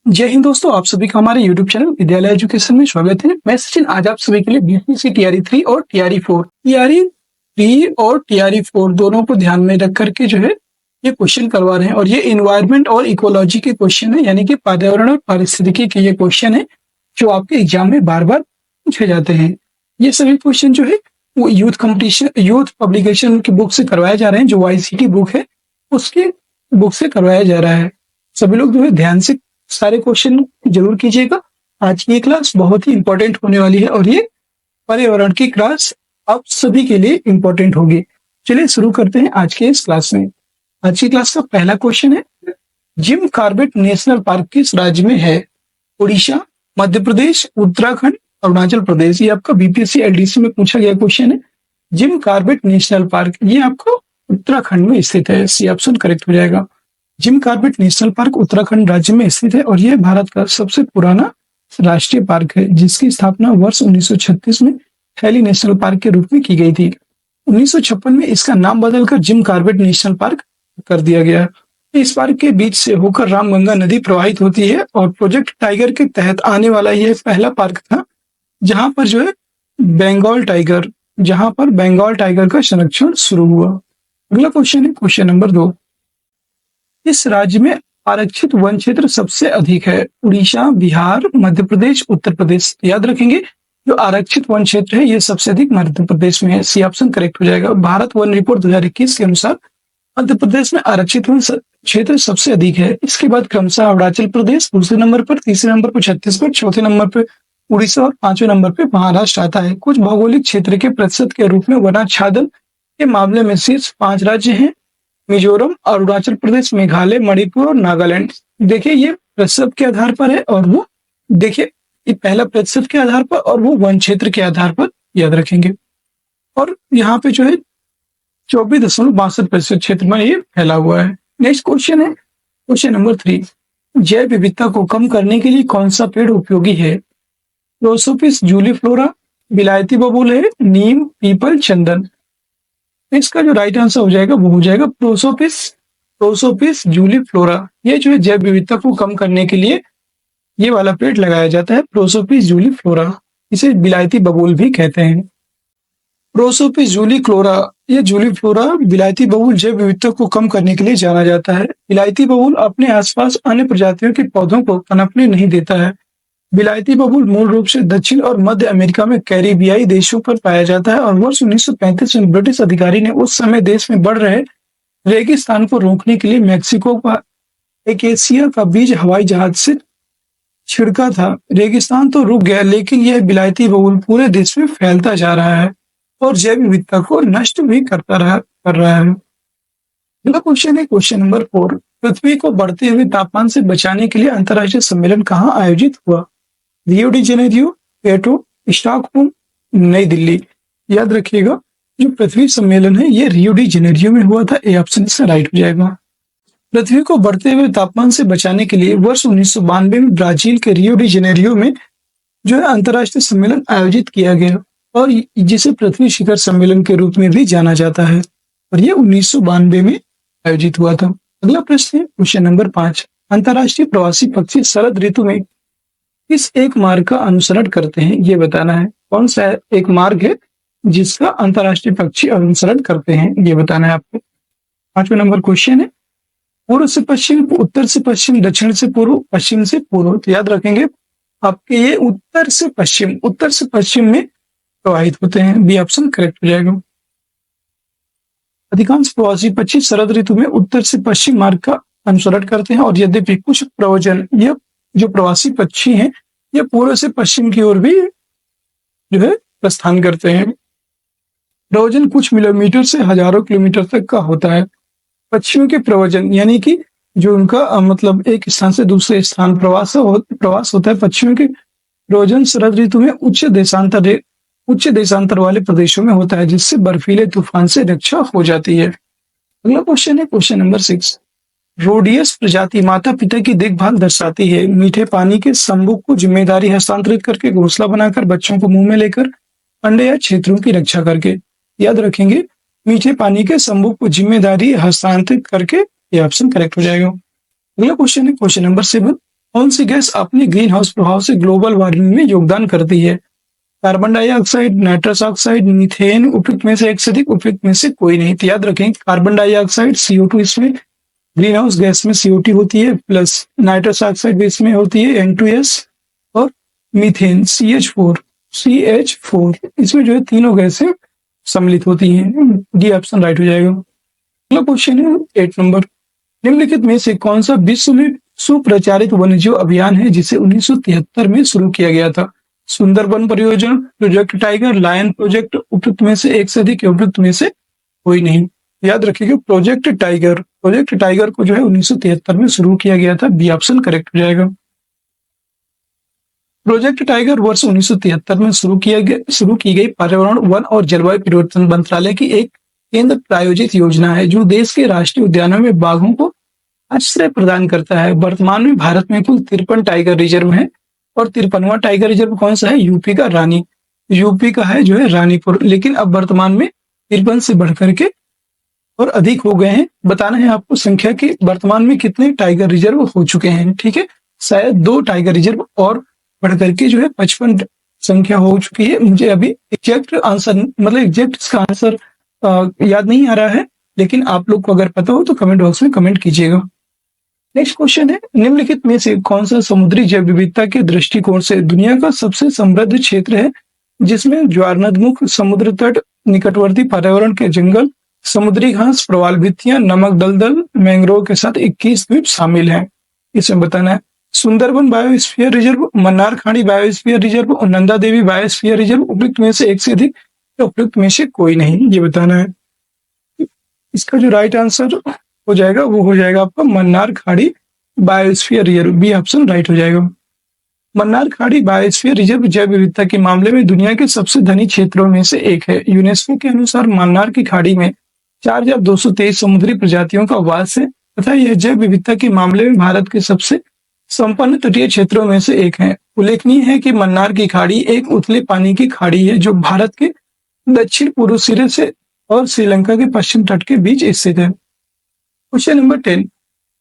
जय हिंद दोस्तों, आप सभी का हमारे YouTube चैनल विद्यालय एजुकेशन में स्वागत है। मैं सचिन आज आप सभी के लिए बीपीएससी टीआरई 3 और टीआरई 4 और टीआरई 4 दोनों को ध्यान में रख करके जो है ये क्वेश्चन करवा रहे हैं। और ये इन्वायरमेंट और इकोलॉजी के क्वेश्चन है, यानी कि पर्यावरण और पारिस्थितिकी के ये क्वेश्चन है जो आपके एग्जाम में बार बार पूछे जाते हैं। ये सभी क्वेश्चन जो है वो यूथ पब्लिकेशन की बुक से करवाए जा रहे हैं। जो YCT बुक है उसके बुक से करवाया जा रहा है। सभी लोग जो है ध्यान से सारे क्वेश्चन जरूर कीजिएगा। आज की ये क्लास बहुत ही इंपॉर्टेंट होने वाली है और ये पर्यावरण की क्लास आप सभी के लिए इंपॉर्टेंट होगी। चलिए शुरू करते हैं आज के इस क्लास में। आज की क्लास का पहला क्वेश्चन है, जिम कॉर्बेट नेशनल पार्क किस राज्य में है? उड़ीसा, मध्य प्रदेश, उत्तराखंड, अरुणाचल प्रदेश। ये आपका बीपीएससी LDC में पूछा गया क्वेश्चन है। जिम कॉर्बेट नेशनल पार्क ये आपको उत्तराखंड में स्थित है। सी ऑप्शन करेक्ट हो जाएगा। Jim Corbett national park Uttarakhand राज्य में स्थित है और यह भारत का सबसे पुराना राष्ट्रीय पार्क है, जिसकी स्थापना वर्ष 1936 में थैली नेशनल पार्क के रूप में की गई थी। 1956 में इसका नाम बदलकर जिम कॉर्बेट नेशनल पार्क कर दिया गया। इस पार्क के बीच से होकर रामगंगा नदी प्रवाहित होती है और प्रोजेक्ट टाइगर के तहत आने वाला यह पहला पार्क था जहां पर जो है बंगाल टाइगर का संरक्षण शुरू हुआ। अगला क्वेश्चन है क्वेश्चन नंबर 2। इस राज्य में आरक्षित वन क्षेत्र सबसे अधिक है? उड़ीसा, बिहार, मध्य प्रदेश, उत्तर प्रदेश। याद रखेंगे जो आरक्षित वन क्षेत्र है ये सबसे अधिक मध्य प्रदेश में है। सी ऑप्शन करेक्ट हो जाएगा। भारत वन रिपोर्ट 2021 के अनुसार मध्य प्रदेश में आरक्षित वन क्षेत्र सबसे अधिक है। इसके बाद क्रमशः अरुणाचल प्रदेश दूसरे नंबर पर, तीसरे नंबर पर छत्तीसगढ़, चौथे नंबर पर उड़ीसा और पांचवें नंबर पर महाराष्ट्र आता है। कुछ भौगोलिक क्षेत्र के प्रतिशत के रूप में वनाच्छादन के मामले में शीर्ष 5 राज्य हैं: मिजोरम, अरुणाचल प्रदेश, मेघालय, मणिपुर और नागालैंड। देखिए ये प्रतिशत के आधार पर है और वो देखिए ये पहला प्रतिशत के आधार पर और वो वन क्षेत्र के आधार पर याद रखेंगे। और यहाँ पे जो है 24.62% क्षेत्र में ये फैला हुआ है। नेक्स्ट क्वेश्चन है क्वेश्चन नंबर 3। जैव विविधता को कम करने के लिए कौन सा पेड़ उपयोगी है? प्रोसोपिस जूलीफ्लोरा, विलायती बबूल है, नीम, पीपल, चंदन। इसका जो राइट आंसर हो जाएगा वो हो जाएगा प्रोसोपिस जूलीफ्लोरा। ये जो है जैव विविधता को कम करने के लिए ये वाला पेड़ लगाया जाता है, प्रोसोपिस जूलीफ्लोरा। इसे विलायती बबूल भी कहते हैं। प्रोसोपिस जूलीफ्लोरा ये जूलीफ्लोरा विलायती बबूल जैव विविधता को कम करने के लिए जाना जाता है। विलायती बबूल अपने आसपास अन्य प्रजातियों के पौधों को पनपने नहीं देता है। विलायती बबूल मूल रूप से दक्षिण और मध्य अमेरिका में कैरिबियाई देशों पर पाया जाता है और वर्ष 1935 में ब्रिटिश अधिकारी ने उस समय देश में बढ़ रहे रेगिस्तान को रोकने के लिए मैक्सिको का एकेसिया का बीज हवाई जहाज से छिड़का था। रेगिस्तान तो रुक गया, लेकिन यह विलायती बबूल पूरे देश में फैलता जा रहा है और जैव विविधता को नष्ट भी कर रहा है। अगला क्वेश्चन है क्वेश्चन नंबर 4। पृथ्वी को बढ़ते हुए तापमान से बचाने के लिए अंतर्राष्ट्रीय सम्मेलन कहाँ आयोजित हुआ? Rio de Janeiro, Kyoto, Stockholm, नई दिल्ली। याद रखिएगा जो पृथ्वी सम्मेलन है ये रियो डी जेनेरियो में हुआ था। ए ऑप्शन इसका राइट हो जाएगा। पृथ्वी को बढ़ते हुए तापमान से बचाने के लिए वर्ष 1992 में ब्राजील के रियो डी जेनेरियो में जो है अंतर्राष्ट्रीय सम्मेलन आयोजित किया गया और जिसे पृथ्वी शिखर सम्मेलन के रूप में भी जाना जाता है और ये 1992 में आयोजित हुआ था। अगला प्रश्न है क्वेश्चन नंबर 5। अंतर्राष्ट्रीय प्रवासी पक्षी शरद ऋतु में किस एक मार्ग का अनुसरण करते हैं? ये बताना है। कौन सा एक मार्ग है जिसका अंतर्राष्ट्रीय पक्षी अनुसरण करते हैं, ये बताना है आपको। 5वां नंबर क्वेश्चन है पूर्व से पश्चिम, उत्तर से पश्चिम, दक्षिण से पूर्व, पश्चिम से पूर्व। तो याद रखेंगे आपके ये उत्तर से पश्चिम में प्रवाहित होते हैं। बी ऑप्शन करेक्ट हो जाएगा। अधिकांश प्रवासी पक्षी शरद ऋतु में उत्तर से पश्चिम मार्ग का अनुसरण करते हैं और यद्यपि कुछ प्रव्रजन ये जो प्रवासी पक्षी हैं ये पूर्व से पश्चिम की ओर भी जो है प्रस्थान करते हैं। प्रव्रजन कुछ किलोमीटर से हजारों किलोमीटर तक का होता है। पक्षियों के प्रव्रजन यानी कि जो उनका मतलब एक स्थान से दूसरे स्थान प्रवास होता है। पक्षियों के प्रव्रजन शरद ऋतु में उच्च देशांतर वाले प्रदेशों में होता है, जिससे बर्फीले तूफान से रक्षा हो जाती है। अगला क्वेश्चन है क्वेश्चन नंबर 6। रोडियस प्रजाति माता पिता की देखभाल दर्शाती है। मीठे पानी के सम्बुक को जिम्मेदारी हस्तांतरित करके, घोंसला बनाकर, बच्चों को मुंह में लेकर, अंडे या क्षेत्रों की रक्षा करके। याद रखेंगे मीठे पानी के सम्बुक को जिम्मेदारी हस्तांतरित करके, ये ऑप्शन करेक्ट हो जाएगा। अगला क्वेश्चन है क्वेश्चन नंबर 7। कौन सी गैस अपने ग्रीन हाउस प्रभाव से ग्लोबल वार्मिंग में योगदान करती है? Carbon dioxide, nitrous oxide, methane, उपयुक्त में से एक से अधिक, उपयुक्त में से कोई नहीं। तो याद रखें, कार्बन डाइऑक्साइड CO2 इसमें ग्रीन हाउस गैस में CO2 होती है, प्लस नाइट्रस ऑक्साइड भी इसमें होती है N2S, और मीथेन CH4 इसमें जो है तीनों गैसें सम्मिलित होती हैं। डी ऑप्शन राइट हो जाएगा। अगला क्वेश्चन है 8 नंबर, निम्नलिखित में से कौन सा विश्व में सुप्रचारित वन्यजीव अभियान है जिसे 1973 में शुरू किया गया था? सुंदरबन परियोजना, प्रोजेक्ट टाइगर, लायन प्रोजेक्ट, उपयुक्त में से एक से अधिक, उपयुक्त में से कोई नहीं। याद रखिएगा प्रोजेक्ट टाइगर को जो है 1973 में शुरू किया गया था। बी ऑप्शन करेक्ट हो जाएगा। प्रोजेक्ट टाइगर वर्ष 1973 में शुरू की गई पर्यावरण, वन और जलवायु परिवर्तन मंत्रालय की एक केंद्र प्रायोजित योजना है जो देश के राष्ट्रीय उद्यानों में बाघों को आश्रय प्रदान करता है। वर्तमान में भारत में कुल 53 टाइगर रिजर्व है और 53वां टाइगर रिजर्व कौन सा है? यूपी का है जो है रानीपुर। लेकिन अब वर्तमान में 53 से बढ़कर के और अधिक हो गए हैं। बताना है आपको संख्या की वर्तमान में कितने टाइगर रिजर्व हो चुके हैं। ठीक है, शायद 2 टाइगर रिजर्व और बढ़कर के जो है 55 संख्या हो चुकी है। मुझे अभी एग्जैक्ट आंसर मतलब एग्जैक्ट इसका आंसर याद नहीं आ रहा है, लेकिन आप लोग को अगर पता हो तो कमेंट बॉक्स में कमेंट कीजिएगा। नेक्स्ट क्वेश्चन है, निम्नलिखित में से कौन सा समुद्री जैव विविधता के दृष्टिकोण से दुनिया का सबसे समृद्ध क्षेत्र है जिसमें ज्वारनदमुख, समुद्र तट, निकटवर्ती पर्यावरण के जंगल, समुद्री घास, प्रवाल भित्तियां, नमक दलदल, मैंग्रोव के साथ 21 द्वीप शामिल हैं? इसमें बताना है सुंदरबन बायोस्फीयर रिजर्व, मन्नार खाड़ी बायोस्फीयर रिजर्व और नंदा देवी बायोस्फीयर रिजर्व, उपयुक्त में से एक से अधिक, उपयुक्त में से कोई नहीं, ये बताना है। इसका जो राइट आंसर हो जाएगा वो हो जाएगा आपका मन्नार खाड़ी biosphere reserve. B option right हो जाएगा। मन्नार खाड़ी बायोस्फीयर रिजर्व जैव विविधता के मामले में दुनिया के सबसे धनी क्षेत्रों में से एक है। यूनेस्को के अनुसार मन्नार की खाड़ी में 4223 समुद्री प्रजातियों का वास है तथा यह जैव विविधता के मामले में भारत के सबसे संपन्न तटीय क्षेत्रों में से एक है। उल्लेखनीय है कि मन्नार की खाड़ी एक उथले पानी की खाड़ी है जो भारत के दक्षिण पूर्व सिरे से और श्रीलंका के पश्चिम तट के बीच स्थित है। क्वेश्चन नंबर 10,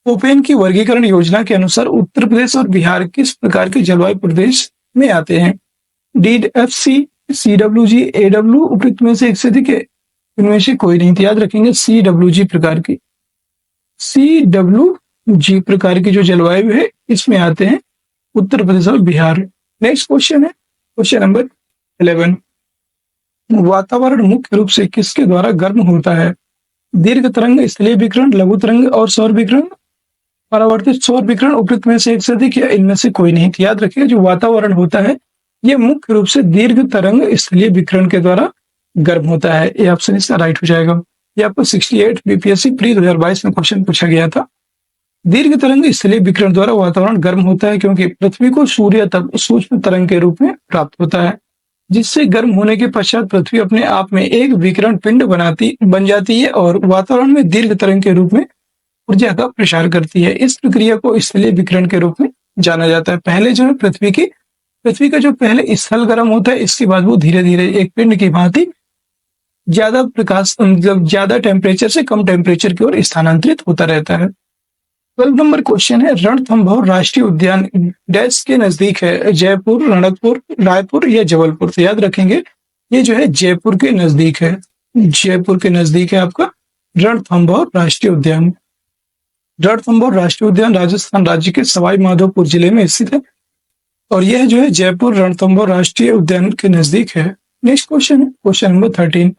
कोपेन की वर्गीकरण योजना के अनुसार उत्तर प्रदेश और बिहार किस प्रकार के जलवायु प्रदेश में आते हैं? DFC, CWG, AW, उपयुक्त में से एक से अधिक है, इनमें से कोई नहीं। तो याद रखेंगे CWG प्रकार की जो जलवायु है इसमें आते हैं उत्तर प्रदेश और बिहार। नेक्स्ट क्वेश्चन है क्वेश्चन नंबर 11, वातावरण मुख्य रूप से किसके द्वारा गर्म होता है? दीर्घ तरंग, स्थलीय विकिरण, लघु तरंग और सौर विकिरण, परावर्तित सौर विकिरण, उपयुक्त में से एक से अधिक या इनमें से कोई नहीं। तो याद रखिएगा जो वातावरण होता है ये मुख्य रूप से दीर्घ तरंग स्थलीय विकिरण के द्वारा गर्म होता है। ये ऑप्शन इसका राइट हो जाएगा। ये आपको 68 BPSC प्री 2022 में क्वेश्चन पूछा गया था। दीर्घ तरंग स्थलीय विकिरण द्वारा वातावरण गर्म होता है क्योंकि पृथ्वी को सूर्य तक सूक्ष्म तरंग के रूप में प्राप्त होता है, जिससे गर्म होने के पश्चात पृथ्वी अपने आप में एक विकिरण पिंड बन जाती है और वातावरण में दीर्घ तरंग के रूप में ऊर्जा का प्रसार करती है। इस प्रक्रिया को स्थलीय विकिरण के रूप में जाना जाता है। पहले जो है पृथ्वी का जो पहले स्थल गर्म होता है, इसके बाद वो धीरे धीरे एक पिंड की भांति ज्यादा प्रकाश मतलब ज्यादा टेम्परेचर से कम टेम्परेचर की ओर स्थानांतरित होता रहता है। 12 नंबर क्वेश्चन है, रणथंभौर राष्ट्रीय उद्यान डैश के नजदीक है? जयपुर, रणकपुर, रायपुर या जबलपुर? तो याद रखेंगे ये जो है जयपुर के नजदीक है। जयपुर के नजदीक है आपका रणथंभौर राष्ट्रीय उद्यान। रणथंभौर राष्ट्रीय उद्यान राजस्थान राज्य के सवाई माधोपुर जिले में स्थित है और यह जो है जयपुर रणथंभौर राष्ट्रीय उद्यान के नजदीक है। नेक्स्ट क्वेश्चन है क्वेश्चन नंबर 13,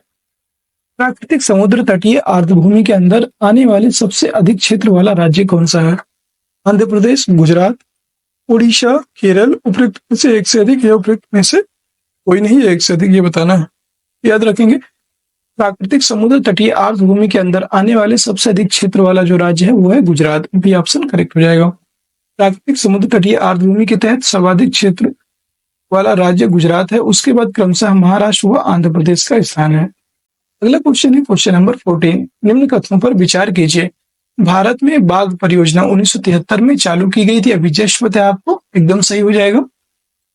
प्राकृतिक समुद्र तटीय आर्द्रभूमि के अंदर आने वाले सबसे अधिक क्षेत्र वाला राज्य कौन सा है? आंध्र प्रदेश, गुजरात, उड़ीसा, केरल, उपयुक्त में से एक से अधिक या उपयुक्त में से कोई नहीं, एक से अधिक, ये बताना है। याद रखेंगे प्राकृतिक समुद्र तटीय आर्द्रभूमि के अंदर आने वाले सबसे अधिक क्षेत्र वाला जो राज्य है वो है गुजरात। बी ऑप्शन करेक्ट हो जाएगा। प्राकृतिक समुद्र तटीय आर्द्रभूमि के तहत सर्वाधिक क्षेत्र वाला राज्य गुजरात है, उसके बाद क्रमशः महाराष्ट्र व आंध्र प्रदेश का स्थान है। अगला क्वेश्चन है क्वेश्चन नंबर 14, निम्न कथनों पर विचार कीजिए। भारत में बाघ परियोजना 1973 में चालू की गई थी। अभी जस्ट पता है आपको, एकदम सही हो जाएगा।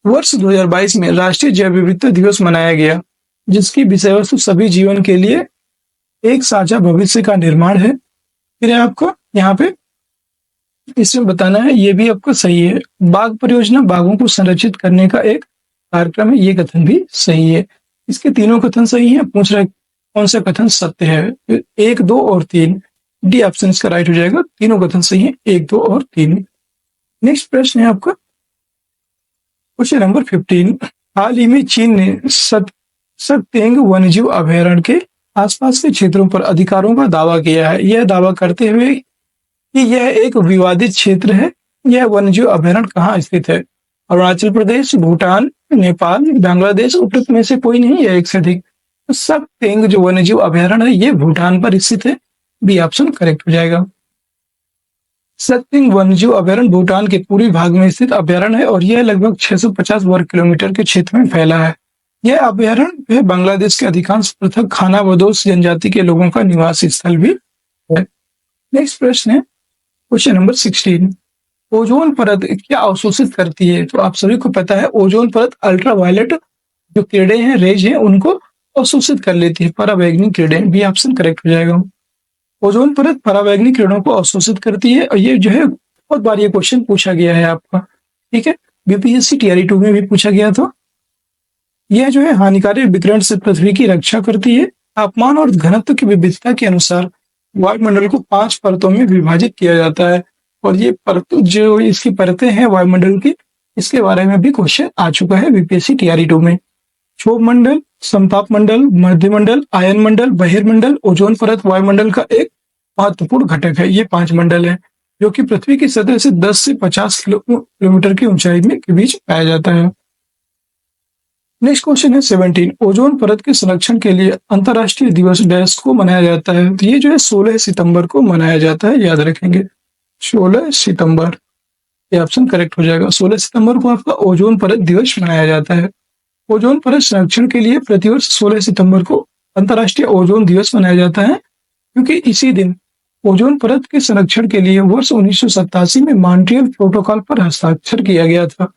वर्ष 2022 में राष्ट्रीय जैव विविधता दिवस मनाया गया जिसकी विषय वस्तु सभी जीवन के लिए एक साझा भविष्य का निर्माण है। फिर है आपको यहाँ पे इसमें बताना है, ये भी आपका सही है। बाघ परियोजना बाघों को संरक्षित करने का एक कार्यक्रम है, ये कथन भी सही है। इसके तीनों कथन सही है। पूछ रहा है कौन सा कथन सत्य है। 1, 2 और 3, डी ऑप्शन इसका राइट हो जाएगा। तीनों कथन सही है, 1, 2 और 3। नेक्स्ट प्रश्न है आपका क्वेश्चन नंबर 15। हाल ही में चीन ने सत्तेंग वन्यजीव अभयारण्य के आसपास के क्षेत्रों पर अधिकारों का दावा किया है, यह दावा करते हुए कि यह एक विवादित क्षेत्र है। यह वन्यजीव अभयारण्य कहाँ स्थित है? अरुणाचल प्रदेश, भूटान, नेपाल, बांग्लादेश, उपरोक्त में से कोई नहीं है, एक से अधिक। तो सत्तेंग जो वन्यजीव अभयारण्य है ये भूटान पर स्थित है, बी ऑप्शन करेक्ट हो जाएगा। सत्तिंग वन्यजीव अभयारण्य भूटान के पूर्वी भाग में स्थित अभयारण्य है और यह लगभग 650 वर्ग किलोमीटर के क्षेत्र में फैला है। यह अभयारण्य बांग्लादेश के अधिकांश पृथक खानाबदोश जनजाति के लोगों का निवास स्थल भी है। नेक्स्ट प्रश्न है क्वेश्चन नंबर 16। ओजोन परत क्या अवशोषित करती है? तो आप सभी को पता है ओजोन परत अल्ट्रावायलेट जो किरणें हैं, रेज हैं, उनको अवशोषित कर लेती है, पराबैंगनी किरणें, बी ऑप्शन करेक्ट हो जाएगा। ओजोन परत पराबैंगनी किरणों को अवशोषित करती है और ये जो है बहुत बार ये क्वेश्चन पूछा गया है आपका, ठीक है, बीपीएससी टीआरई 2 में भी पूछा गया था। यह जो है हानिकारक विकिरण से पृथ्वी की रक्षा करती है। तापमान और घनत्व की विविधता के अनुसार वायुमंडल को 5 परतों में विभाजित किया जाता है और ये परत जो इसकी परतें हैं वायुमंडल की, इसके बारे में भी क्वेश्चन आ चुका है बीपीएससी टीआरई 2 में। क्षोभ मंडल, समताप मंडल, मध्यमंडल, आयन मंडल, बहिर्मंडल, ओजोन परत वायुमंडल का एक महत्वपूर्ण घटक है। ये 5 मंडल है जो कि पृथ्वी की सतह से 10 से 50 किलोमीटर की ऊंचाई में के बीच पाया जाता है। नेक्स्ट क्वेश्चन है 17। ओजोन परत के संरक्षण के लिए अंतर्राष्ट्रीय दिवस डैश को मनाया जाता है? तो ये जो है 16 सितंबर को मनाया जाता है, याद रखेंगे 16 सितंबर, ये ऑप्शन करेक्ट हो जाएगा। 16 सितंबर को आपका ओजोन परत दिवस मनाया जाता है। ओजोन परत संरक्षण के लिए प्रतिवर्ष 16 सितंबर को अंतर्राष्ट्रीय ओजोन दिवस मनाया जाता है क्योंकि इसी दिन ओजोन परत के संरक्षण के लिए वर्ष 1987 में मॉन्ट्रियल प्रोटोकॉल पर हस्ताक्षर किया गया था।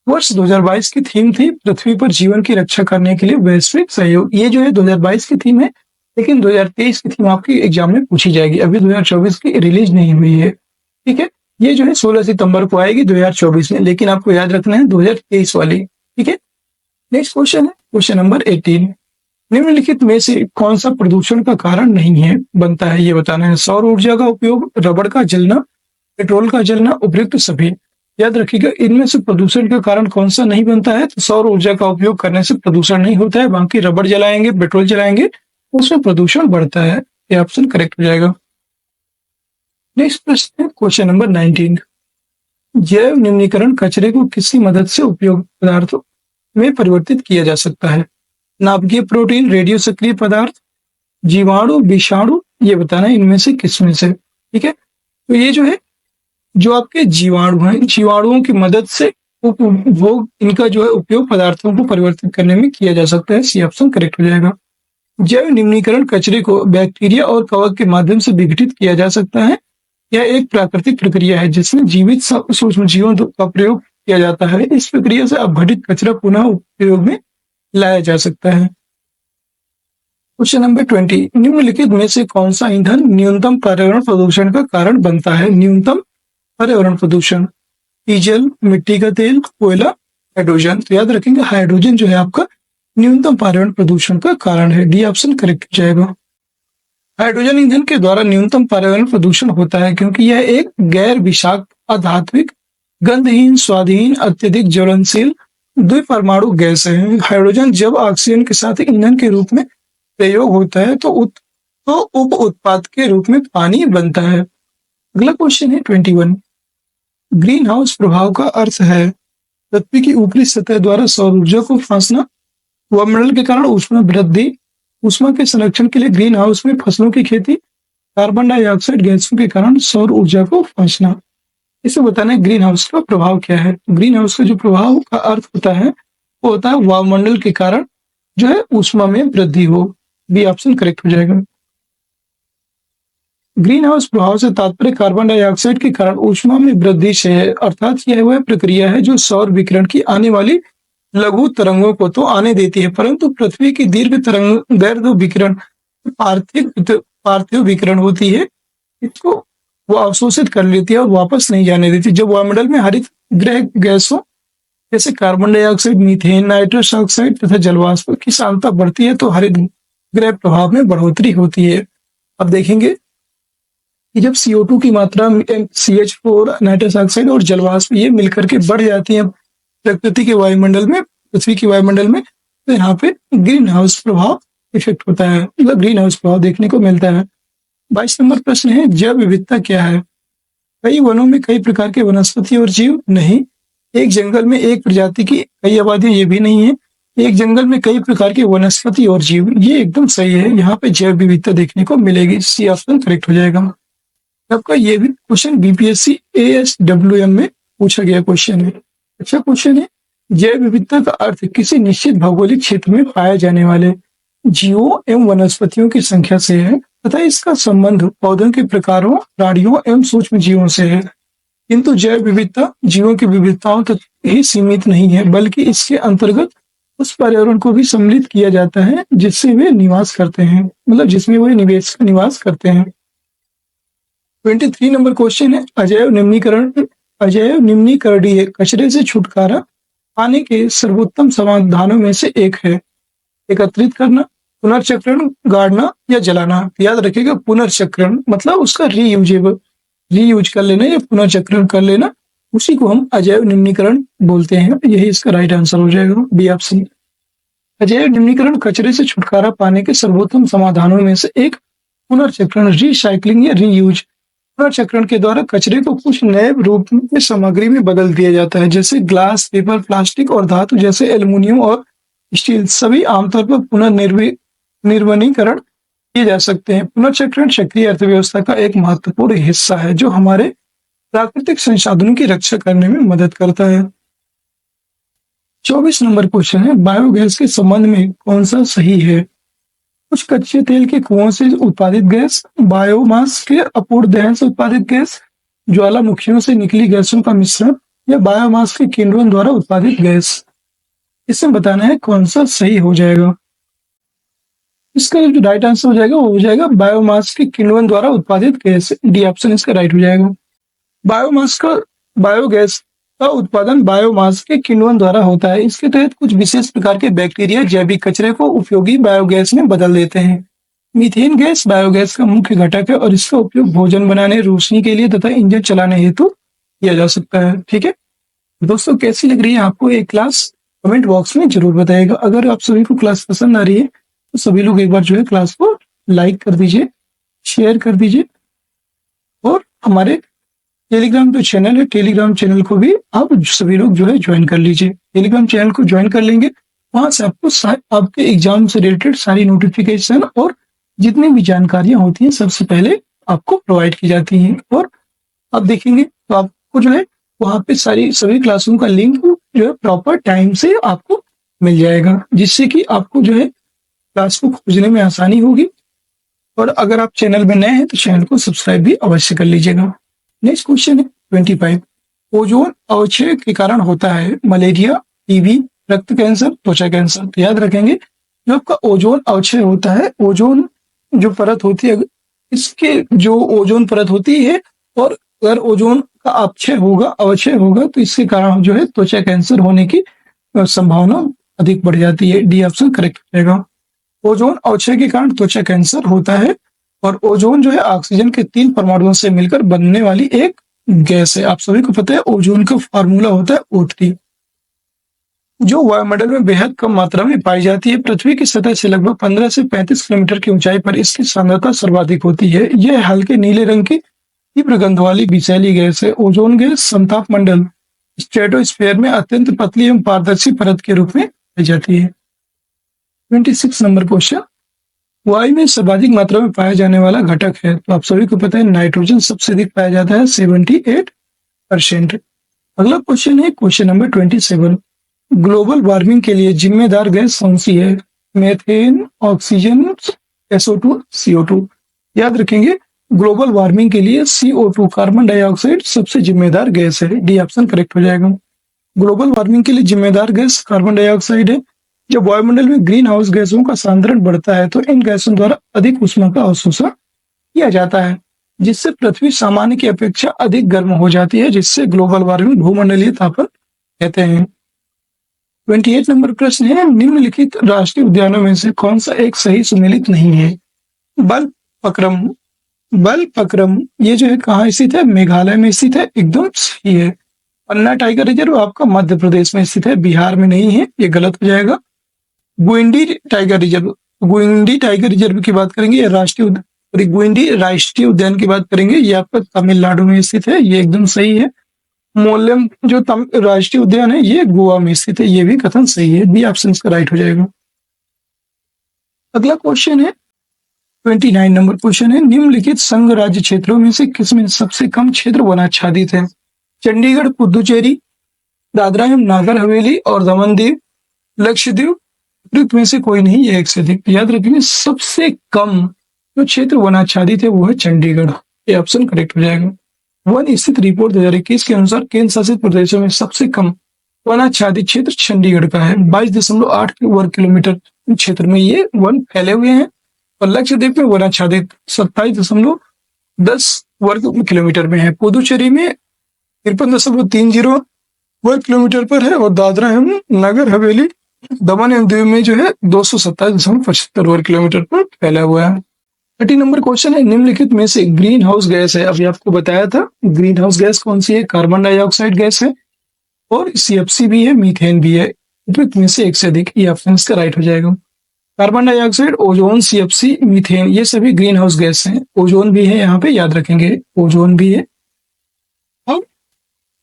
वर्ष 2022 की थीम थी पृथ्वी पर जीवन की रक्षा करने के लिए वैश्विक सहयोग। ये जो है 2022 की थीम है, लेकिन 2023 की थीम आपकी एग्जाम में पूछी जाएगी, अभी 2024 की रिलीज नहीं हुई है, ठीक है। ये जो है 16 सितंबर को आएगी 2024 में, लेकिन आपको याद रखना है 2023 वाली, ठीक है। नेक्स्ट क्वेश्चन है क्वेश्चन नंबर 18। निम्नलिखित में से कौन सा प्रदूषण का कारण नहीं है बनता है, ये बताना है। सौर ऊर्जा का उपयोग, रबड़ का जलना, पेट्रोल का जलना, उपयुक्त सभी। याद रखिएगा इनमें से प्रदूषण का कारण कौन सा नहीं बनता है, तो सौर ऊर्जा का उपयोग करने से प्रदूषण नहीं होता है, बाकी रबड़ जलाएंगे, पेट्रोल जलाएंगे, उसमें प्रदूषण बढ़ता है, ये ऑप्शन करेक्ट हो जाएगा। नेक्स्ट प्रश्न है क्वेश्चन नंबर 19। जैव निम्नीकरण कचरे को किसकी मदद से उपयोग पदार्थों में परिवर्तित किया जा सकता है? नाभिकीय प्रोटीन, रेडियो सक्रिय पदार्थ, जीवाणु, विषाणु, ये बताना है इनमें से किसमें से, ठीक है। तो ये जो है जो आपके जीवाणु हैं, जीवाणुओं की मदद से उपभोग इनका जो है उपयोग पदार्थों को परिवर्तित करने में किया जा सकता है, सी ऑप्शन करेक्ट हो जाएगा। जैव निम्नीकरण कचरे को बैक्टीरिया और कवक के माध्यम से विघटित किया जा सकता है। यह एक प्राकृतिक प्रक्रिया है जिसमें जीवित सूक्ष्म जीवों का प्रयोग किया जाता है। इस प्रक्रिया से अपघटित कचरा पुनः उपयोग में लाया जा सकता है। Question number 20। निम्नलिखित में से कौन सा ईंधन न्यूनतम पर्यावरण प्रदूषण का कारण बनता है? न्यूनतम पर्यावरण प्रदूषण, डीजल, मिट्टी का तेल, कोयला, हाइड्रोजन। तो याद रखेंगे हाइड्रोजन जो है आपका न्यूनतम पर्यावरण प्रदूषण का कारण है, डी ऑप्शन करेक्ट हो जाएगा। हाइड्रोजन ईंधन के द्वारा न्यूनतम पर्यावरण प्रदूषण होता है क्योंकि यह एक गैर विषाक्त, अधात्विक, गंधहीन, स्वादहीन, अत्यधिक ज्वलनशील द्विपरमाणु गैस है। हाइड्रोजन जब ऑक्सीजन के साथ ईंधन के रूप में प्रयोग होता है तो उप उत्पाद के रूप में पानी बनता है। अगला क्वेश्चन है 21। ग्रीन हाउस प्रभाव का अर्थ है पृथ्वी की ऊपरी सतह द्वारा सौर ऊर्जा को फांसना, वायुमंडल के कारण ऊष्मा वृद्धि, ऊष्मा के संरक्षण के लिए ग्रीन हाउस में फसलों की खेती, कार्बन डाइऑक्साइड गैसों के कारण सौर ऊर्जा को फांसना। इसे बताना है ग्रीन हाउस का प्रभाव क्या है। ग्रीन हाउस का जो प्रभाव का अर्थ होता है वो होता है वायुमंडल के कारण जो है ऊष्मा में वृद्धि हो, बी ऑप्शन करेक्ट हो जाएगा। ग्रीन हाउस प्रभाव से तात्पर्य कार्बन डाइऑक्साइड के कारण ऊष्मा में वृद्धि से है, अर्थात यह वह प्रक्रिया है जो सौर विकिरण की आने वाली लघु तरंगों को तो आने देती है, परंतु पृथ्वी की दीर्घ तरंग विकिरण पार्थिव विकिरण होती है, इसको वो अवशोषित कर लेती है और वापस नहीं जाने देती। जब वायुमंडल में हरित गृह गैसों जैसे carbon dioxide, methane, nitrous oxide तथा जलवाष्प की सांद्रता बढ़ती है तो हरित गृह प्रभाव में बढ़ोतरी होती है। अब देखेंगे कि जब CO2 की मात्रा CH4, नाइट्रस ऑक्साइड और जलवाष्प ये मिलकर के बढ़ जाती है प्रकृति के वायुमंडल में, पृथ्वी के वायुमंडल में, तो यहाँ पे ग्रीन हाउस प्रभाव इफेक्ट होता है, मतलब ग्रीन हाउस प्रभाव देखने को मिलता है। 22 नंबर प्रश्न है, जैव विविधता क्या है? कई वनों में कई प्रकार के वनस्पति और जीव नहीं। एक जंगल में एक प्रजाति की कई आबादियां, ये भी नहीं है। एक जंगल में कई प्रकार के वनस्पति और जीव, ये एकदम सही है। यहाँ पे जैव विविधता देखने को मिलेगी, सी ऑप्शन करेक्ट हो जाएगा। आपका ये भी क्वेश्चन BPSC ASWM में पूछा गया क्वेश्चन है। अच्छा क्वेश्चन है, जैव विविधता का अर्थ किसी निश्चित भौगोलिक क्षेत्र में पाए जाने वाले जीवों एवं वनस्पतियों की संख्या से है तथा इसका संबंध पौधों के प्रकारों, प्राणियों एवं सूक्ष्म जीवों से है। किंतु जैव विविधता जीवों की विविधताओं तक ही सीमित नहीं है, बल्कि इसके अंतर्गत उस पर्यावरण को भी सम्मिलित किया जाता है जिससे वे निवास करते हैं, मतलब जिसमें वे निवास करते हैं। 23 नंबर क्वेश्चन है, अजैव निम्नीकरणीय कचरे से छुटकारा पाने के सर्वोत्तम समाधानों में से एक है। एकत्रित करना, पुनर्चक्रण, गाड़ना या जलाना। याद रखिएगा, पुनर्चक्रण मतलब उसका रीयूज कर लेना या पुनर्चक्रण कर लेना, उसी को हम अजैव निम्नीकरण बोलते हैं। यही इसका राइट आंसर हो जाएगा, बी ऑप्शन। अजैव निम्नीकरण कचरे से छुटकारा पाने के सर्वोत्तम समाधानों में से एक पुनर्चक्रण, रिसाइकलिंग या रीयूज। पुनर्चक्रण के द्वारा कचरे को कुछ नए रूप में सामग्री में बदल दिया जाता है, जैसे ग्लास, पेपर, प्लास्टिक और धातु जैसे एल्युमिनियम और स्टील सभी आमतौर पर पुनर्निर्वनीकरण किए जा सकते हैं। पुनर्चक्रण सक्रिय अर्थव्यवस्था का एक महत्वपूर्ण हिस्सा है जो हमारे प्राकृतिक संसाधनों की रक्षा करने में मदद करता है। 24 नंबर क्वेश्चन है, बायोगैस के संबंध में कौन सा सही है? कुछ कच्चे तेल के कुओं से उत्पादित गैस, बायोमास के अपूर्ण दहन से उत्पादित गैस, ज्वालामुखियों से निकली गैसों का मिश्रण या बायोमास के किण्वन द्वारा उत्पादित गैस। इसमें बताना है कौन सा सही हो जाएगा। इसका जो राइट आंसर हो जाएगा वो हो जाएगा बायोमास के किण्वन द्वारा उत्पादित गैस, डी ऑप्शन इसका राइट हो जाएगा। बायोगैस का उत्पादन बायोमास के किण्वन द्वारा होता है। इसके तहत कुछ विशेष प्रकार के बैक्टीरिया जैविक कचरे को उपयोगी बायोगैस में बदल देते हैं। मीथेन गैस बायोगैस का मुख्य घटक है और इसका उपयोग भोजन बनाने, रोशनी के लिए तथा इंजन चलाने हेतु किया जा सकता है। ठीक है दोस्तों, कैसी लग रही है आपको ये क्लास? कमेंट बॉक्स में जरूर बताइएगा। अगर आप सभी को क्लास पसंद आ रही है तो सभी लोग एक बार जो है क्लास को लाइक कर दीजिए, शेयर कर दीजिए और हमारे टेलीग्राम जो चैनल है, टेलीग्राम चैनल को भी आप सभी लोग जो है ज्वाइन कर लीजिए। टेलीग्राम चैनल को ज्वाइन कर लेंगे, वहां से आपको आपके एग्जाम से रिलेटेड सारी नोटिफिकेशन और जितनी भी जानकारियां होती हैं सबसे पहले आपको प्रोवाइड की जाती हैं। और आप देखेंगे तो आपको जो है वहां पे सभी क्लासों का लिंक जो है प्रॉपर टाइम से आपको मिल जाएगा, जिससे कि आपको जो है क्लास को खोजने में आसानी होगी। और अगर आप चैनल में नए हैं तो चैनल को सब्सक्राइब भी अवश्य कर लीजिएगा। नेक्स्ट क्वेश्चन है 25, ओजोन अवक्षय के कारण होता है मलेरिया, टीबी, रक्त कैंसर, त्वचा कैंसर। तो याद रखेंगे जो आपका ओजोन अवक्षय होता है, ओजोन जो परत होती है, इसके जो ओजोन परत होती है, और अगर ओजोन का अवक्षय होगा तो इसके कारण जो है त्वचा कैंसर होने की संभावना अधिक बढ़ जाती है। डी ऑप्शन करेक्ट रहेगा। ओजोन अवक्षय के कारण त्वचा कैंसर होता है और ओजोन जो है ऑक्सीजन के 3 परमाणुओं से मिलकर बनने वाली एक गैस है। आप सभी को पता है ओजोन का फार्मूला होता है O3, जो वायुमंडल में बेहद कम मात्रा में पाई जाती है। पृथ्वी की सतह से लगभग 15 से 35 किलोमीटर की ऊंचाई पर इसकी सांद्रता सर्वाधिक होती है। यह हल्के नीले रंग की तीव्र गंध वाली विषैली गैस है। ओजोन गैस समताप मंडल स्ट्रेटोस्फीयर में अत्यंत पतली एवं पारदर्शी परत के रूप में पाई जाती है। 26 नंबर क्वेश्चन, वायु में सर्वाधिक मात्रा में पाया जाने वाला घटक है। तो आप सभी को पता है नाइट्रोजन सबसे अधिक पाया जाता है 78%। अगला क्वेश्चन है क्वेश्चन नंबर 27, ग्लोबल वार्मिंग के लिए जिम्मेदार गैस कौन सी है? Methane, oxygen, SO2, CO2। याद रखेंगे ग्लोबल वार्मिंग के लिए CO2 कार्बन डाइऑक्साइड सबसे जिम्मेदार गैस है। डी ऑप्शन करेक्ट हो जाएगा। ग्लोबल वार्मिंग के लिए जिम्मेदार गैस कार्बन डाइऑक्साइड है। जब वायुमंडल में ग्रीन हाउस गैसों का सांद्रण बढ़ता है तो इन गैसों द्वारा अधिक ऊष्मा का अवशोषण किया जाता है, जिससे पृथ्वी सामान्य की अपेक्षा अधिक गर्म हो जाती है, जिससे ग्लोबल वार्मिंग भूमंडलीय तापन कहते हैं। 28 नंबर प्रश्न है, निम्नलिखित राष्ट्रीय उद्यानों में से कौन सा एक सही सुमेलित नहीं है? बलपक्रम बलपक्रम ये जो है कहाँ स्थित है? मेघालय में स्थित है, एकदम सही है। पन्ना टाइगर रिजर्व आपका मध्य प्रदेश में स्थित है, बिहार में नहीं है, ये गलत हो जाएगा। गुइंडी टाइगर रिजर्व की बात करेंगे, ये गुइंडी राष्ट्रीय उद्यान की बात करेंगे, ये आपका तमिलनाडु में स्थित है, ये एकदम सही है। मोलेम जो राष्ट्रीय उद्यान है ये गोवा में स्थित है, ये भी कथन सही है, बी ऑप्शन इसका राइट हो जाएगा। अगला क्वेश्चन है 29 नंबर क्वेश्चन है, निम्नलिखित संघ राज्य क्षेत्रों में से किसमें सबसे कम क्षेत्र वनाच्छादित है? चंडीगढ़, पुदुचेरी, दादरा एवं नागर हवेली और दमन दीव, लक्षद्वीप, उपयुक्त में से कोई नहीं, ये एक से अधिक। याद रखिए सबसे कम जो क्षेत्र वनाच्छादित है वो है चंडीगढ़, ये ऑप्शन करेक्ट हो जाएगा। वन स्थित रिपोर्ट 2021 के अनुसार केंद्र शासित प्रदेशों में सबसे कम वनाच्छादित क्षेत्र चंडीगढ़ का है, 22.8 वर्ग किलोमीटर क्षेत्र में ये वन फैले हुए हैं। और लक्षद्वीप में वनाच्छादित 27.10 वर्ग किलोमीटर में है। पुदुचेरी में 53.30 वर्ग किलोमीटर पर है और दादरा एवं नगर हवेली, दमन एवं दीव में जो है 227.75 वर्ग किलोमीटर पर फैला हुआ है। 30 नंबर क्वेश्चन है, निम्नलिखित में से ग्रीन हाउस गैस है? अभी आपको बताया था ग्रीन हाउस गैस कौन सी है? कार्बन डाइऑक्साइड गैस है और सीएफसी भी है, मीथेन भी है। उपयुक्त में से एक से अधिक, ये ऑप्शन इसका राइट हो जाएगा। Carbon dioxide, ozone, CFC, methane ये सभी ग्रीन हाउस गैस हैं। ओजोन भी है यहाँ पे, याद रखेंगे ओजोन भी है। और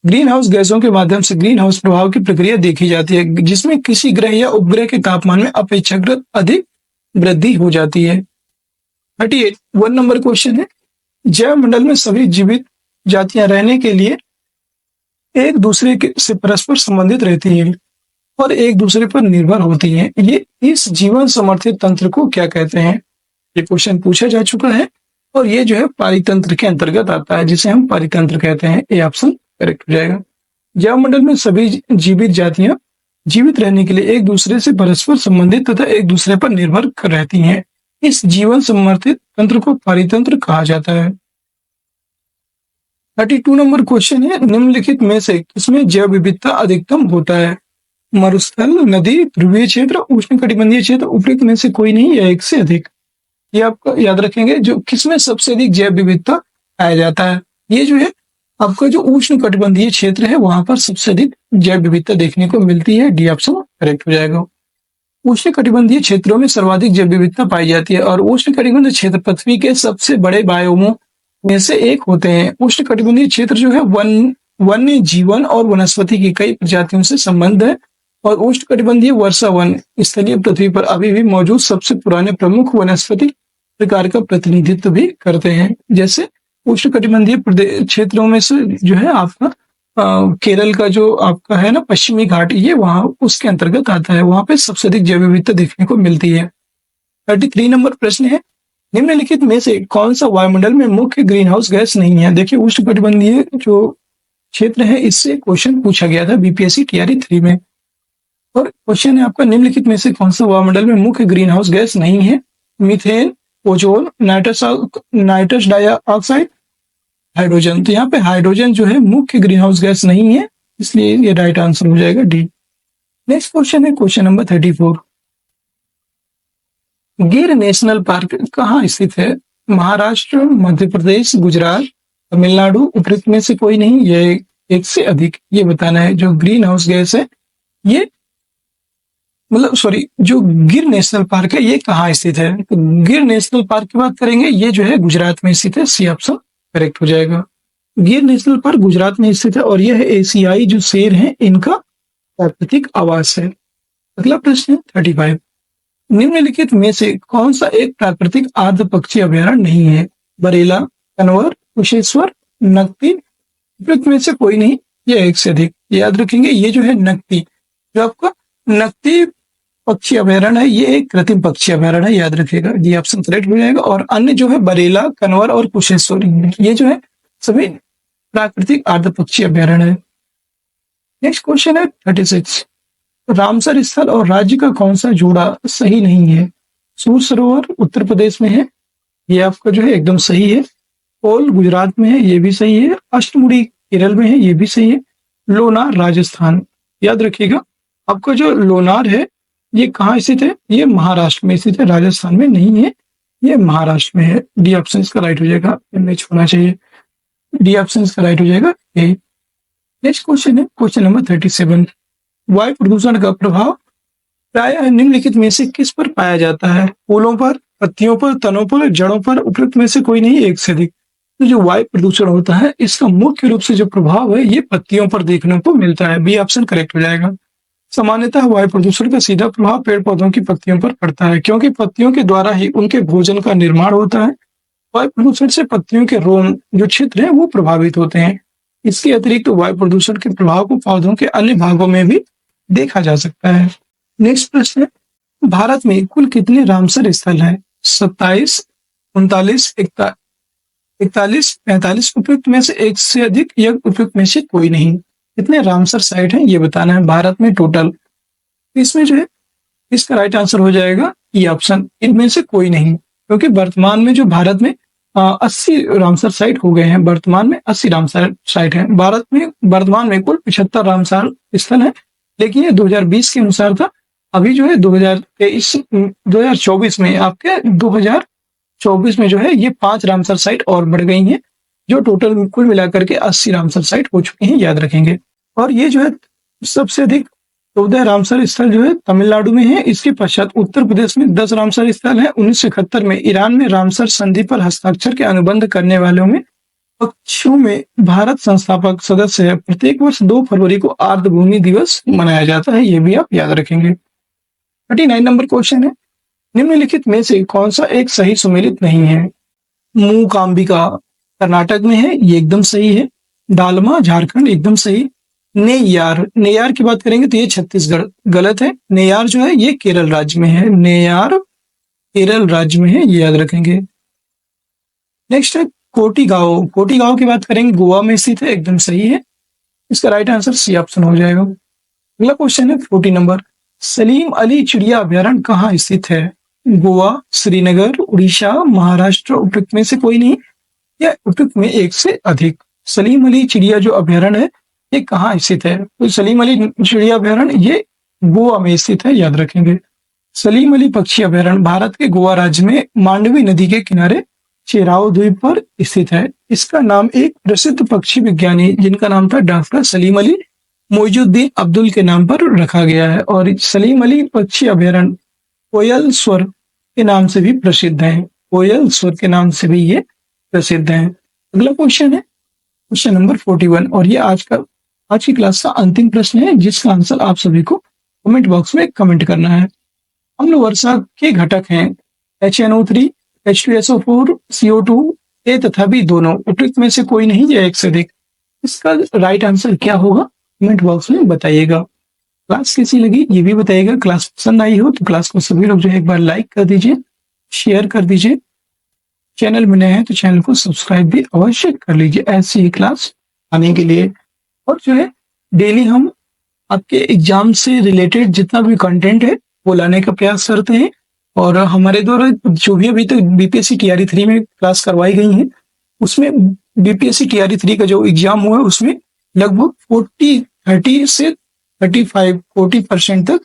ग्रीन हाउस गैसों के माध्यम से ग्रीन हाउस प्रभाव की प्रक्रिया देखी जाती है, जिसमें किसी ग्रह या उपग्रह के तापमान में अपेक्षाकृत अधिक वृद्धि हो जाती है। 38 1 नंबर क्वेश्चन है, जैव मंडल में सभी जीवित जातियां रहने के लिए एक दूसरे से परस्पर संबंधित रहती हैं और एक दूसरे पर निर्भर होती हैं। ये इस जीवन समर्थित तंत्र को क्या कहते हैं? ये क्वेश्चन पूछा जा चुका है और ये जो है पारितंत्र के अंतर्गत आता है, जिसे हम पारितंत्र कहते हैं। ये ऑप्शन करेक्ट हो जाएगा। जैव मंडल में सभी जीवित जातियां जीवित रहने के लिए एक दूसरे से परस्पर संबंधित तथा एक दूसरे पर निर्भर रहती हैं। इस जीवन समर्थित तंत्र को पारितंत्र कहा जाता है। 32 नंबर क्वेश्चन है, निम्नलिखित में से किसमें जैव विविधता अधिकतम होता है? मरुस्थल, नदी, ध्रुवीय क्षेत्र, उष्णकटिबंधीय क्षेत्र, उपयुक्त में से कोई नहीं या एक से अधिक। ये आपका याद रखेंगे, जो किसमें सबसे अधिक जैव विविधता पाया जाता है, ये जो है आपका जो उष्णकटिबंधीय क्षेत्र है वहां पर सबसे अधिक जैव विविधता देखने को मिलती है। डी ऑप्शन करेक्ट हो जाएगा। उष्णकटिबंधीय क्षेत्रों में सर्वाधिक जैव विविधता पाई जाती है और उष्णकटिबंधीय क्षेत्र पृथ्वी के सबसे बड़े बायोमों में से एक होते हैं। उष्णकटिबंधीय क्षेत्र जो है वन्य जीवन और वनस्पति की कई प्रजातियों से संबंध है और उष्णकटिबंधीय वर्षा वन स्थलीय पृथ्वी पर अभी भी मौजूद सबसे पुराने प्रमुख वनस्पति प्रकार का प्रतिनिधित्व भी करते हैं। जैसे उष्णकटिबंधीय क्षेत्रों में से जो है आपका केरल का जो आपका है ना पश्चिमी घाट, ये वहां उसके अंतर्गत आता है, वहां पे सबसे अधिक जैव विविधता देखने को मिलती है। 33 नंबर प्रश्न है, निम्नलिखित में से कौन सा वायुमंडल में मुख्य ग्रीन हाउस गैस नहीं है? देखिए उष्णकटिबंधीय जो क्षेत्र है इससे क्वेश्चन पूछा गया था बीपीएससी टीआरई 3 में और क्वेश्चन है आपका, निम्नलिखित में से कौन सा वायुमंडल में मुख्य ग्रीन हाउस गैस नहीं है? Methane, ozone, nitrous dioxide, hydrogen. तो यहाँ पे हाइड्रोजन जो है मुख्य ग्रीन हाउस गैस नहीं है, इसलिए ये राइट आंसर हो जाएगा डी। नेक्स्ट क्वेश्चन है क्वेश्चन नंबर 34, गिर नेशनल पार्क कहाँ स्थित है? महाराष्ट्र, मध्य प्रदेश, गुजरात, तमिलनाडु, उपयुक्त में से कोई नहीं, ये एक से अधिक। ये बताना है जो ग्रीन हाउस गैस है ये जो गिर नेशनल पार्क है ये कहाँ स्थित है? तो गिर नेशनल पार्क की बात करेंगे, ये जो है गुजरात में स्थित है, सी ऑप्शन करेक्ट हो जाएगा। गिर नेशनल पार्क गुजरात में स्थित है और यह एशियाई जो शेर हैं इनका प्राकृतिक आवास है। अगला प्रश्न है 35, निम्नलिखित में से कौन सा एक प्राकृतिक आर्द्र पक्षी अभयारण्य नहीं है? बरेला, कन्वर, कुशेश्वर, नकती, उपयुक्त में से कोई नहीं या एक से अधिक। याद रखेंगे ये जो है नकती, जो आपका नकती पक्षी अभयारण्य है ये एक कृत्रिम पक्षी अभयारण्य है, याद रखिएगा, ये ऑप्शन करेक्ट हो जाएगा। और अन्य जो है बरेला, कन्वर और कुशेश्वर ये जो है सभी प्राकृतिक आर्द्र पक्षी अभयारण्य है। नेक्स्ट क्वेश्चन है 36, रामसर स्थल और राज्य का कौन सा जोड़ा सही नहीं है? सूर सरोवर उत्तर प्रदेश में है, ये आपका जो है एकदम सही है। पोल गुजरात में है, ये भी सही है। अष्टमुड़ी केरल में है, ये भी सही है। लोनार राजस्थान, याद रखिएगा। आपका जो लोनार है ये कहाँ स्थित है? ये महाराष्ट्र में स्थित है, राजस्थान में नहीं है, ये महाराष्ट्र में है। डी ऑप्शन इसका राइट हो जाएगा, मैच होना चाहिए। डी ऑप्शन इसका राइट हो जाएगा ए। नेक्स्ट क्वेश्चन है क्वेश्चन नंबर 37। वायु प्रदूषण का प्रभाव प्रायः निम्नलिखित में से किस पर पाया जाता है? फूलों पर, पत्तियों पर, तनों पर, जड़ों पर, उपयुक्त में से कोई नहीं, एक से अधिक। तो जो वायु प्रदूषण होता है इसका मुख्य रूप से जो प्रभाव है ये पत्तियों पर देखने को मिलता है। बी ऑप्शन करेक्ट हो जाएगा। सामान्यतः वायु प्रदूषण का सीधा प्रभाव पेड़ पौधों की पत्तियों पर पड़ता है, क्योंकि पत्तियों के द्वारा ही उनके भोजन का निर्माण होता है। वायु प्रदूषण से पत्तियों के रोम जो क्षेत्र है वो प्रभावित होते हैं। इसके अतिरिक्त वायु प्रदूषण के प्रभाव को पौधों के अन्य भागों में भी देखा जा सकता है। नेक्स्ट प्रश्न है, भारत में कुल कितने रामसर स्थल हैं? 27, 39, 41, 45। उपयुक्त में से एक से अधिक या उपयुक्त में से कोई नहीं। कितने रामसर साइट हैं ये बताना है भारत में टोटल। इसमें जो है इसका राइट आंसर हो जाएगा ई ऑप्शन, इनमें से कोई नहीं। क्योंकि वर्तमान में जो भारत में 80 रामसर साइट हो गए हैं। वर्तमान में 80 रामसर साइट हैं भारत में। वर्तमान में कुल 75 रामसर स्थल है, लेकिन ये 2020 के अनुसार था। अभी जो है 2024 में आपके 2024 में जो है ये 5 रामसर साइट और बढ़ गई हैं, जो टोटल कुल मिलाकर के 80 रामसर साइट हो चुके हैं, याद रखेंगे। और ये जो है सबसे अधिक 14 रामसर स्थल जो है तमिलनाडु में है। इसके पश्चात उत्तर प्रदेश में 10 रामसर स्थल है। 1971 में ईरान में रामसर संधि पर हस्ताक्षर के अनुबंध करने वालों में पक्षों में भारत संस्थापक सदस्य है। प्रत्येक वर्ष 2 फरवरी को आर्द्रभूमि दिवस मनाया जाता है, ये भी आप याद रखेंगे। 39 नंबर क्वेश्चन है, निम्नलिखित में से कौन सा एक सही सुमेलित नहीं है? मूकांबिका कर्नाटक में है, ये एकदम सही है। डालमा झारखंड, एकदम सही। नेयार, नेयार की बात करेंगे तो ये छत्तीसगढ़, गलत है। नेयार जो है ये केरल राज्य में है। नेयार केरल राज्य में है, ये याद रखेंगे। नेक्स्ट है कोटिगांव, कोटिगांव की बात करेंगे गोवा में स्थित है, एकदम सही है। इसका राइट आंसर सी ऑप्शन हो जाएगा। अगला क्वेश्चन है 40 नंबर, सलीम अली चिड़िया अभ्यारण्य कहाँ स्थित है? गोवा, श्रीनगर, उड़ीसा, महाराष्ट्र। उपयुक्त में से कोई नहीं या उपयुक्त में एक से अधिक। सलीम अली चिड़िया जो अभ्यारण्य है ये कहाँ स्थित है? तो सलीम अली चिड़िया अभ्यारण्य ये गोवा में स्थित है, याद रखेंगे। सलीम अली पक्षी अभ्यारण्य भारत के गोवा राज्य में मांडवी नदी के किनारे चेराव द्वीप पर स्थित है। इसका नाम एक प्रसिद्ध पक्षी विज्ञानी जिनका नाम था डॉक्टर सलीम अली मोइजुद्दीन अब्दुल के नाम पर रखा गया है। और सलीम अली पक्षी अभ्यारण्य कोयल स्वर के नाम से भी प्रसिद्ध है। कोयल स्वर के नाम से भी ये प्रसिद्ध है। अगला क्वेश्चन है क्वेश्चन नंबर 41 और ये आज की क्लास का अंतिम प्रश्न है, जिसका आंसर आप सभी को कमेंट बॉक्स में कमेंट करना है। अम्ल वर्षा के घटक हैं HNO3, H2SO4, CO2, ए तथा बी दोनों। उपयुक्त में से कोई नहीं या एक से अधिक। इसका राइट आंसर क्या होगा कमेंट बॉक्स में बताइएगा। क्लास कैसी लगी ये भी बताइएगा। क्लास पसंद आई हो तो क्लास को सभी लोग जो है एक बार लाइक कर दीजिए, शेयर कर दीजिए। चैनल में नए हैं तो चैनल को सब्सक्राइब भी अवश्य कर लीजिए ऐसी ही क्लास आने के लिए। और जो है डेली हम आपके एग्जाम से रिलेटेड जितना भी कंटेंट है वो लाने का प्रयास करते हैं। और हमारे द्वारा जो भी अभी तक बीपीएससी टीआरई 3 में क्लास करवाई गई है, उसमें बीपीएससी टीआरई 3 का जो एग्जाम हुआ है उसमें लगभग 30 से 40% तक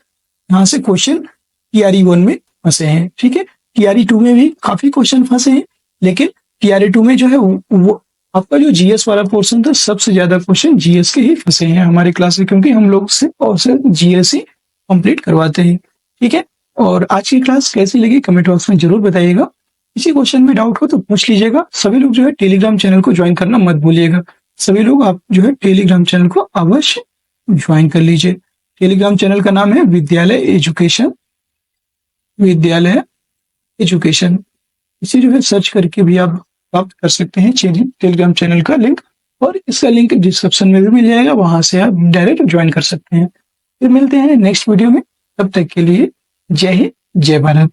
यहाँ से क्वेश्चन टीआरई 1 में फंसे हैं। ठीक है, टीआरई 2 में भी काफी क्वेश्चन फंसे हैं, लेकिन टीआरई 2 में जो है वो आपका जो जीएस वाला पोर्शन था सबसे ज्यादा क्वेश्चन जीएस के ही फंसे हैं हमारे क्लास में, क्योंकि हम लोग सिर्फ और सिर्फ जीएस ही कंप्लीट करवाते हैं। ठीक है, और आज की क्लास कैसी लगी कमेंट बॉक्स में जरूर बताइएगा। किसी क्वेश्चन में डाउट हो तो पूछ लीजिएगा। सभी लोग जो है टेलीग्राम चैनल को ज्वाइन करना मत भूलिएगा। सभी लोग आप जो है टेलीग्राम चैनल को अवश्य ज्वाइन कर लीजिए। टेलीग्राम चैनल का नाम है विद्यालय एजुकेशन। इसे जो है सर्च करके भी आप प्राप्त कर सकते हैं टेलीग्राम चैनल का लिंक, और इसका लिंक डिस्क्रिप्शन में भी मिल जाएगा, वहां से आप डायरेक्ट ज्वाइन कर सकते हैं। फिर मिलते हैं नेक्स्ट वीडियो में, तब तक के लिए जय हिंद, जय भारत।